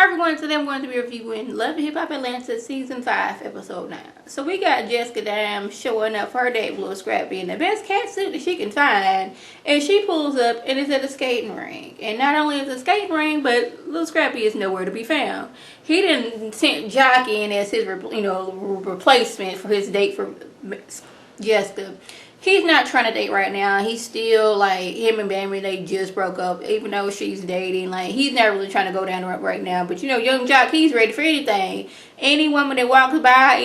everyone, today I'm going to be reviewing Love and Hip Hop Atlanta Season 5, Episode 9. So we got Jessica Dime showing up for her date with Little Scrappy in the best catsuit that she can find. And she pulls up and it's at a skating rink. And not only is it a skating rink, but Little Scrappy is nowhere to be found. He didn't send Jockey in as his replacement for his date for Jessica. He's not trying to date right now. He's still like, him and Bambi, they just broke up. Even though she's dating, like, he's not really trying to go down the road right now. But you know, young Jock, he's ready for anything. Any woman that walks by,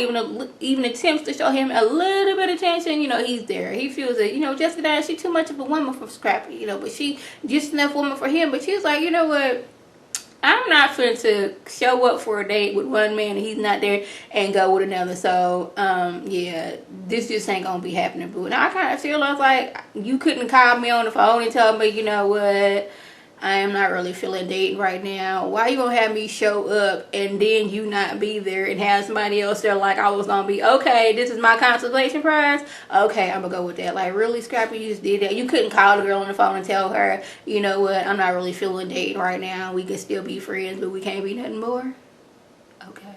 even attempts to show him a little bit of attention, you know, he's there. He feels that, you know, Jessica Dime, she's too much of a woman for Scrappy, you know, but she just enough woman for him. But she's like, you know what? I'm not fit to show up for a date with one man and he's not there and go with another. So, yeah, this just ain't gonna be happening, boo. Now, I kind of feel like you couldn't call me on the phone and tell me, you know what, I am not really feeling dating right now. Why you gonna have me show up and then you not be there and have somebody else there like I was gonna be? Okay, this is my consolation prize. Okay, I'm gonna go with that. Like, really, Scrappy, you just did that. You couldn't call the girl on the phone and tell her, you know what, I'm not really feeling dating right now. We can still be friends, but we can't be nothing more. Okay.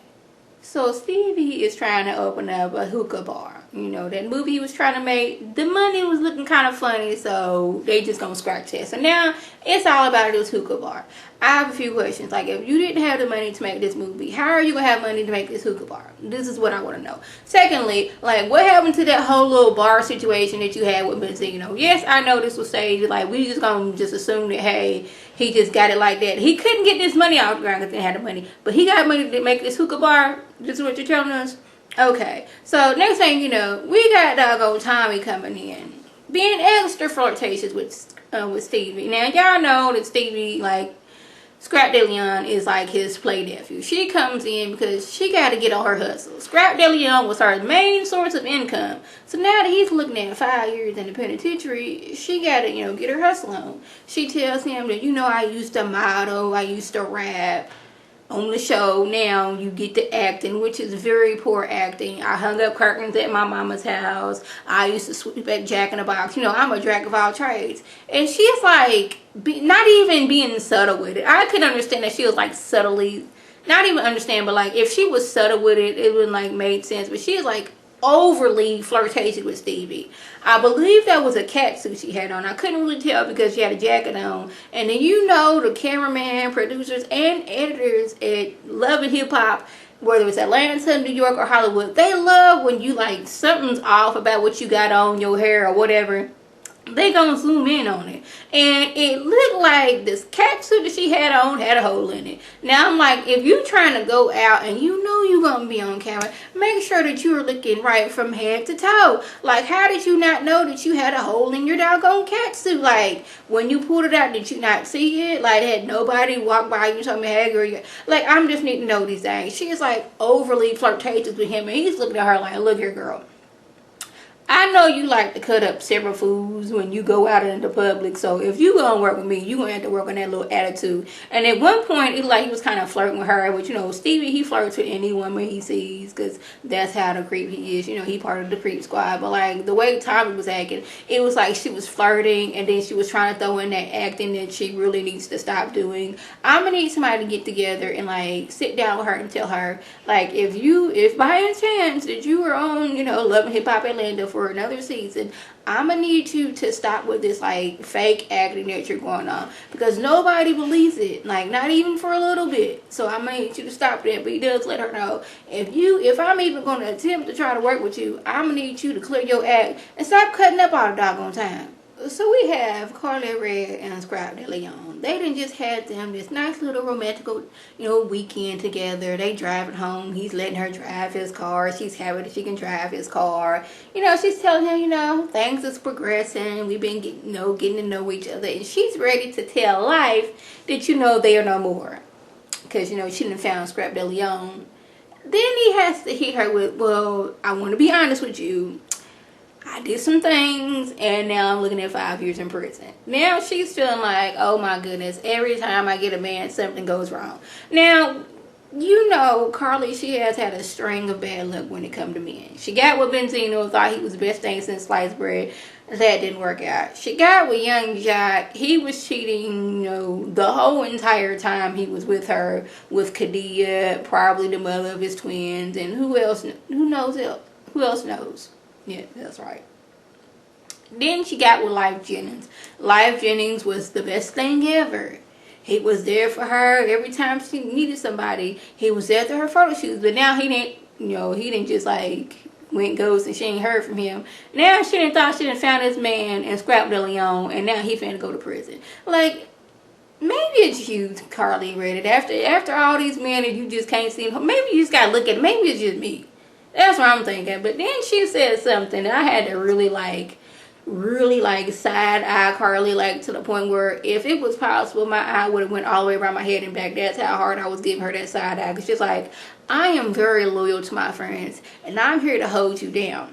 So Stevie is trying to open up a hookah bar. You know, that movie he was trying to make, the money was looking kind of funny, so they just gonna scratch that. So now it's all about this hookah bar. I have a few questions. Like, if you didn't have the money to make this movie, how are you gonna have money to make this hookah bar? This is what I want to know. Secondly, like, what happened to that whole little bar situation that you had with Benzino? Yes, I know this was staged. Like, we just gonna assume that, hey, he just got it like that. He couldn't get this money out the ground because he didn't have the money, but he got money to make this hookah bar. This is what you're telling us? Okay, so next thing you know, we got doggone Tommy coming in, being extra flirtatious with Stevie. Now, y'all know that Stevie, like, Scrap DeLeon is like his play nephew. She comes in because she got to get on her hustle. Scrap DeLeon was her main source of income. So now that he's looking at 5 years in the penitentiary, she got to, you know, get her hustle on. She tells him that, you know, I used to model, I used to rap on the show. Now you get to acting, which is very poor acting. I hung up curtains at my mama's house. I used to sweep at Jack in the Box. You know, I'm a jack of all trades. And she's like, not even being subtle with it. I could understand that she was like subtly, not even understand, but like if she was subtle with it, it would like made sense. But she is like overly flirtatious with Stevie. I believe that was a catsuit she had on. I couldn't really tell because she had a jacket on. And then, you know, the cameraman, producers, and editors at Love and Hip Hop, whether it's Atlanta, New York, or Hollywood, they love when you like something's off about what you got on your hair or whatever. They gonna zoom in on it, and it looked like this catsuit that she had on had a hole in it. Now I'm like, if you trying to go out and you know you gonna be on camera, make sure that you're looking right from head to toe. Like, how did you not know that you had a hole in your doggone catsuit? Like, when you pulled it out, did you not see it? Like, had nobody walk by you and told me, hey girl, like, I'm just need to know these things. She is like overly flirtatious with him, and he's looking at her like, look here, girl, I know you like to cut up several foods when you go out into public, so if you gonna work with me, you gonna have to work on that little attitude. And at one point, it like he was kind of flirting with her, but you know, Stevie, he flirts with any woman he sees, because that's how the creep he is. You know, he part of the creep squad. But like the way Tommy was acting, it was like she was flirting, and then she was trying to throw in that acting that she really needs to stop doing. I'm gonna need somebody to get together and like sit down with her and tell her, like, if by any chance that you were on, you know, Love and Hip Hop Atlanta for another season, I'm gonna need you to stop with this like fake acting that you're going on, because nobody believes it, like not even for a little bit. So I'm gonna need you to stop that. But he does let her know, if I'm even gonna attempt to try to work with you, I'm gonna need you to clear your act and stop cutting up all the doggone time. So we have KARLIE Red and Scrap DeLeon. They done just had them this nice little romantic, you know, weekend together. They driving home. He's letting her drive his car. She's happy that she can drive his car. You know, she's telling him, you know, things is progressing. We've been getting to know each other. And she's ready to tell life that, you know, they are no more. Because, you know, she done found Scrap DeLeon. Then he has to hit her with, well, I want to be honest with you. I did some things, and now I'm looking at 5 years in prison. Now she's feeling like, oh my goodness, every time I get a man, something goes wrong. Now, you know, KARLIE, she has had a string of bad luck when it come to men. She got with Benzino, thought he was the best thing since sliced bread. That didn't work out. She got with Young Jock. He was cheating, you know, the whole entire time he was with her, with Kadia, probably the mother of his twins, and who else? Who knows? Who else knows? Yeah, that's right. Then she got with Life Jennings. Life Jennings was the best thing ever. He was there for her every time she needed somebody. He was there to her photo shoots, but now he didn't, you know, he didn't just like went ghost and she ain't heard from him. Now she done thought she done found this man and scrapped DELEON, and now he finna go to prison. Like, maybe it's you, KARLIE, Reddit. After all these men and you just can't see him, maybe you just gotta look at it. Maybe it's just me. That's what I'm thinking. But then she said something that I had to really side eye KARLIE, like to the point where if it was possible, my eye would have went all the way around my head and back. That's how hard I was giving her that side eye. Because she's like, I am very loyal to my friends and I'm here to hold you down.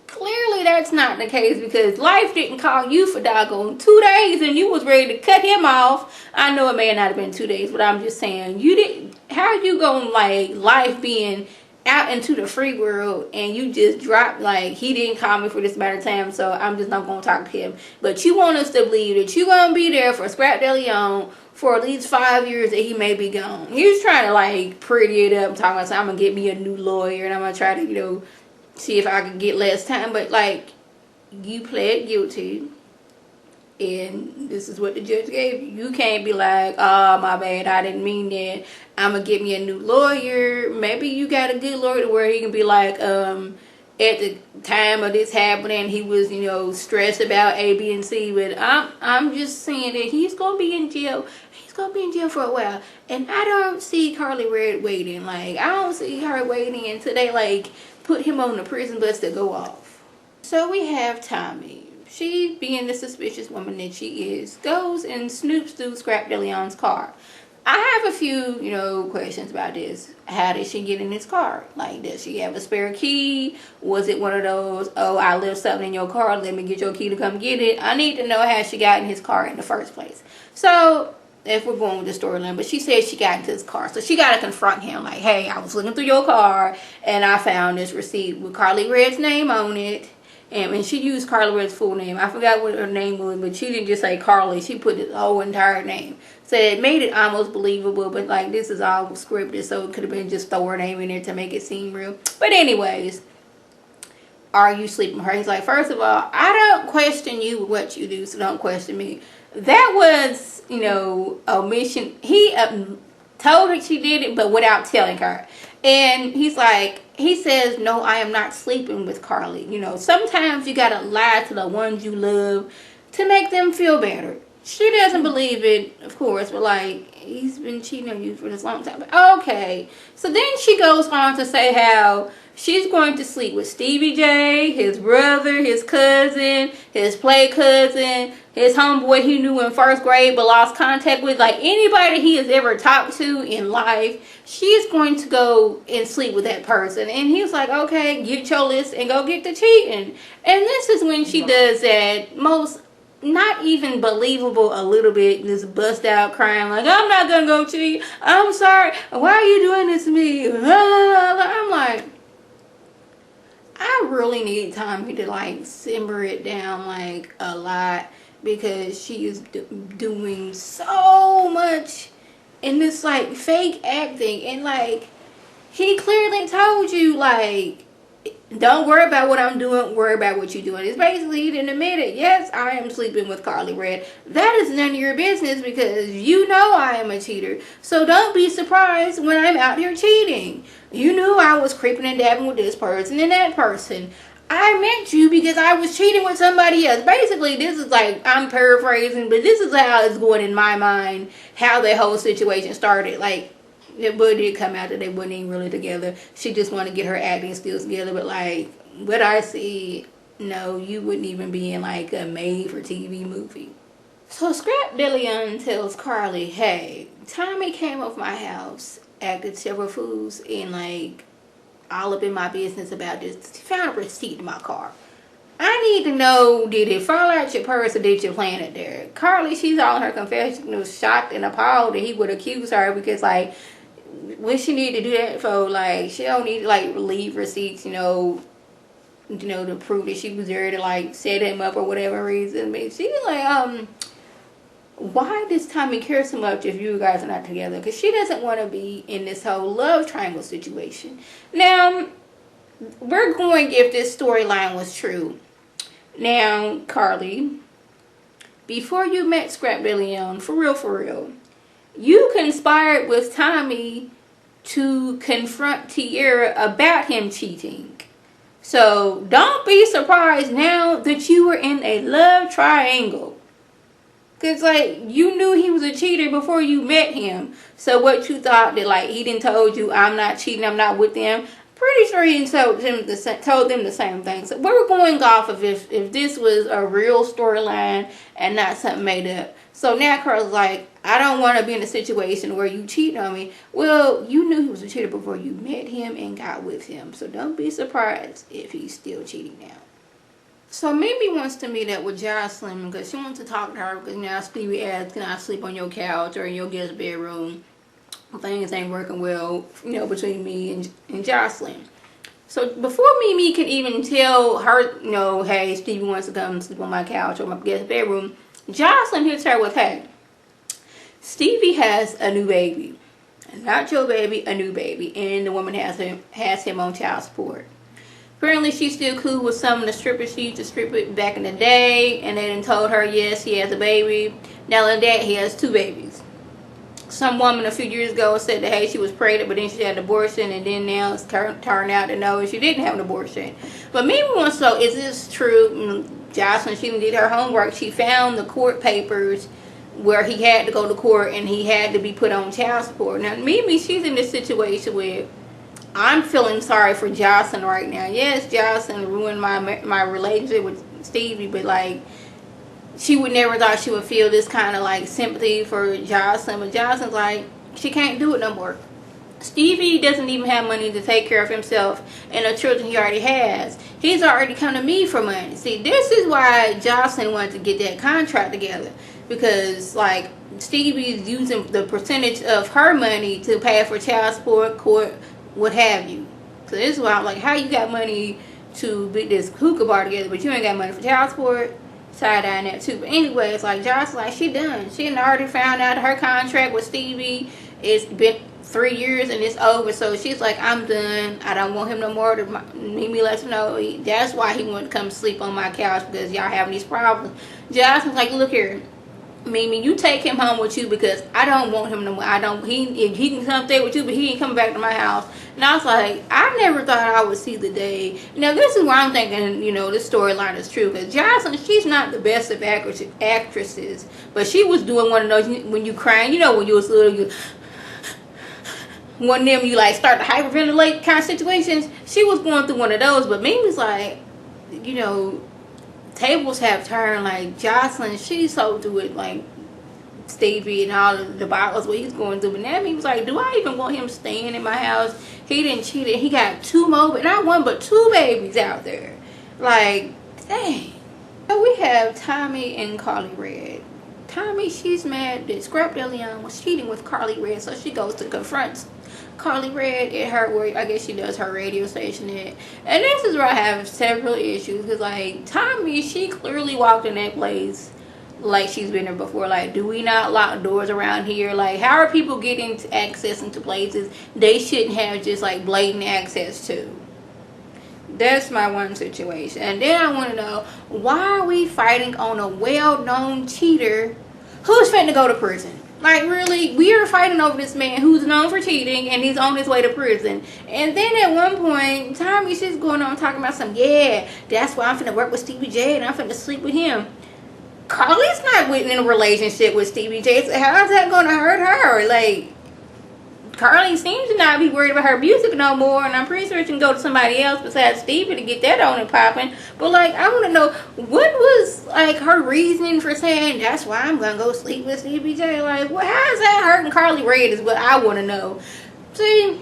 Clearly that's not the case, because Life didn't call you for doggone 2 days and you was ready to cut him off. I know it may not have been 2 days, but I'm just saying, you didn't. How you gonna like Life being out into the free world and you just dropped like, he didn't call me for this amount of time, so I'm just not gonna talk to him. But you want us to believe that you gonna be there for Scrap DELEON for at least 5 years that he may be gone. He was trying to like pretty it up, talking about, so I'm gonna get me a new lawyer and I'm gonna try to, you know, see if I can get less time. But like, you pled guilty and this is what the judge gave you. You can't be like, oh my bad, I didn't mean that, I'm gonna get me a new lawyer. Maybe you got a good lawyer where he can be like, at the time of this happening he was, you know, stressed about A, B, and C. But I'm just saying that he's gonna be in jail. He's gonna be in jail for a while, and I don't see KARLIE Red waiting. Like, I don't see her waiting until they like put him on the prison bus to go off. So we have Tommy. She, being the suspicious woman that she is, goes and snoops through Scrap DELEON'S car. I have a few, you know, questions about this. How did she get in this car? Like, does she have a spare key? Was it one of those, oh, I left something in your car, let me get your key to come get it? I need to know how she got in his car in the first place. So, if we're going with the storyline, but she said she got into his car. So she got to confront him like, hey, I was looking through your car and I found this receipt with KARLIE Red's name on it. And she used KARLIE Red's full name. I forgot what her name was, but she didn't just say KARLIE. She put the whole entire name. So it made it almost believable, but like, this is all scripted, so it could have been just throw her name in there to make it seem real. But anyways, are you sleeping with her? He's like, first of all, I don't question you with what you do, so don't question me. That was, you know, omission. He told her she did it, but without telling her. And he's like, he says, no, I am not sleeping with KARLIE. You know, sometimes you gotta lie to the ones you love to make them feel better. She doesn't believe it, of course, but like, he's been cheating on you for this long time. But okay. So then she goes on to say how she's going to sleep with Stevie J, his brother, his cousin, his play cousin, his homeboy he knew in first grade but lost contact with. Like, anybody he has ever talked to in life, she's going to go and sleep with that person. And he was like, okay, get your list and go get the cheating. And this is when she does that most not even believable a little bit, just bust out crying like, I'm not gonna go cheat, I'm sorry, why are you doing this to me? I'm like, I really need Tommy to like simmer it down like a lot, because she is doing so much in this like fake acting. And like, he clearly told you, like, don't worry about what I'm doing, worry about what you're doing. It's basically, he didn't admit it. Yes, I am sleeping with KARLIE Red. That is none of your business, because you know I am a cheater. So don't be surprised when I'm out here cheating. You knew I was creeping and dabbing with this person and that person. I met you because I was cheating with somebody else. Basically, this is like, I'm paraphrasing, but this is how it's going in my mind, how the whole situation started. Like, it did come out that they wasn't even really together. She just wanted to get her acting skills together. But like, what I see, no, you wouldn't even be in like a made-for-TV movie. So Scrap DELEON tells KARLIE, hey, Tommy came over my house, acted several fools, and like all up in my business about this. He found a receipt in my car. I need to know, did it fall out your purse or did you plant it there? KARLIE, she's all in her confession, was shocked and appalled that he would accuse her, because like, what she need to do that for? Like, she don't need to, like, leave receipts, you know, to prove that she was there to, like, set him up or whatever reason. But she, like, why does Tommy care so much if you guys are not together? Because she doesn't want to be in this whole love triangle situation. Now, we're going if this storyline was true. Now, Karlie, before you met Scrap DeLeon, for real, you conspired with Tommy to confront Tierra about him cheating. So, don't be surprised now that you were in a love triangle. Because, like, you knew he was a cheater before you met him. So, what you thought that, like, he didn't told you, I'm not cheating, I'm not with them. Pretty sure he told them the same thing. So, we're going off of if this was a real storyline and not something made up. So, now Karlie's like, I don't want to be in a situation where you cheat on me. Well, you knew he was a cheater before you met him and got with him. So, don't be surprised if he's still cheating now. So Mimi wants to meet up with Joseline because she wants to talk to her because now Stevie asked, can I sleep on your couch or in your guest bedroom? Things ain't working well, you know, between me and Joseline. So before Mimi can even tell her, you know, hey, Stevie wants to come sleep on my couch or my guest bedroom, Joseline hits her with, hey, Stevie has a new baby. Not your baby, a new baby. And the woman has him on child support. Apparently, she's still cool with some of the strippers she used to strip it back in the day. And they done told her, yes, he has a baby. Now, in that, he has 2 babies. Some woman a few years ago said that, hey, she was pregnant, but then she had an abortion. And then now it's turned out to no, she didn't have an abortion. But Mimi wants to know, is this true? Joseline, she did her homework. She found the court papers where he had to go to court and he had to be put on child support. Now, Mimi, she's in this situation where I'm feeling sorry for Joseline right now. Yes, Joseline ruined my relationship with Stevie, but like, she would never thought she would feel this kind of like sympathy for Joseline. But Joseline's like, she can't do it no more. Stevie doesn't even have money to take care of himself and the children he already has. He's already come to me for money. See, this is why Joseline wanted to get that contract together. Because, like, Stevie's using the percentage of her money to pay for child support, court, what have you. So this is why I'm like, how you got money to beat this hookah bar together, but you ain't got money for child support? Side-eyeing that too. But anyway, it's like, Jocelyn, like, she done. She had already found out her contract with Stevie. It's been 3 years and it's over. So she's like, I'm done. I don't want him no more. Mimi lets him know that's why he wanted to come sleep on my couch, because y'all having these problems. Jocelyn's like, look here, Mimi, you take him home with you because I don't want him no more. If he can come stay with you, but he ain't coming back to my house. And I was like, I never thought I would see the day. Now, this is where I'm thinking, you know, this storyline is true. Because Joseline, she's not the best of actresses. But she was doing one of those, when you crying, you know, when you was little, one of them, you like start to hyperventilate kind of situations. She was going through one of those. But Mimi's like, you know, tables have turned. Like, Joseline, she's so through it, like Stevie and all the bottles what he's going through. But now he was like, do I even want him staying in my house? He didn't cheat it. He got 2 more, but not 1 but 2 babies out there. Like, dang. So we have Tommy and Karlie Redd. Tommy, she's mad that Scrap DeLeon was cheating with Karlie Redd, so she goes to confront Karlie Redd at her, where I guess she does her radio station at. And this is where I have several issues, because like, Tommy, she clearly walked in that place like she's been there before. Like, do we not lock doors around here? Like, how are people getting access into places they shouldn't have just like blatant access to? That's my one situation. And then I want to know, why are we fighting on a well-known cheater who's finna go to prison? Like, really, we are fighting over this man who's known for cheating and he's on his way to prison. And then at one point, Tommy, she's going on talking about some, yeah, that's why I'm finna work with Stevie J and I'm finna sleep with him. Karlie's not in a relationship with Stevie J, so how is that going to hurt her? Like, Karlie seems to not be worried about her music no more, and I'm pretty sure she can go to somebody else besides Stevie to get that on and popping. But like, I want to know, what was like her reasoning for saying that's why I'm gonna go sleep with Stevie J? Like, well, how is that hurting Karlie Redd is what I want to know. See,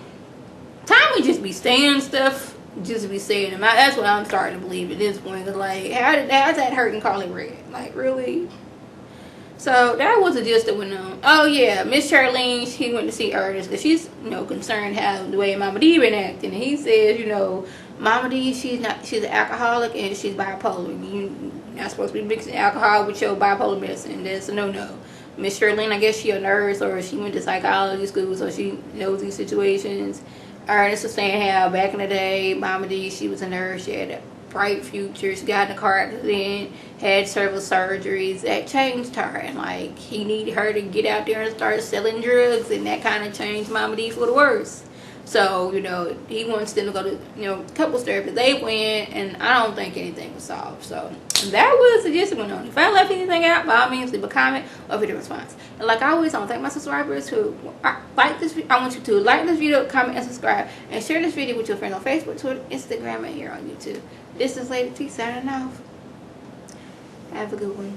Tommy just be saying stuff, just be saying them. That's what I'm starting to believe at this point. Cause like, how's that hurting Karlie Redd? Like, really? So that was a gist that went on. Oh yeah, Miss Charlene, she went to see Ernest because she's, you know, concerned how the way Mama Dee been acting, and he says, you know, Mama Dee, she's an alcoholic and she's bipolar. You're not supposed to be mixing alcohol with your bipolar medicine. That's a no. Miss Charlene, I guess she a nurse or she went to psychology school, so she knows these situations. Ernest was saying how back in the day, Mama Dee, she was a nurse, she had a bright future, she got in a car accident, had several surgeries that changed her, and like he needed her to get out there and start selling drugs, and that kind of changed Mama Dee for the worse. So, you know, he wants them to go to, you know, couples therapy. They went, and I don't think anything was solved. So that was the gist going on. If I left anything out, by all means leave a comment or video response. And like I always, I want to thank my subscribers who like this video. I want you to like this video, comment, and subscribe, and share this video with your friends on Facebook, Twitter, Instagram, and here on YouTube. This is Lady T signing off. Have a good one.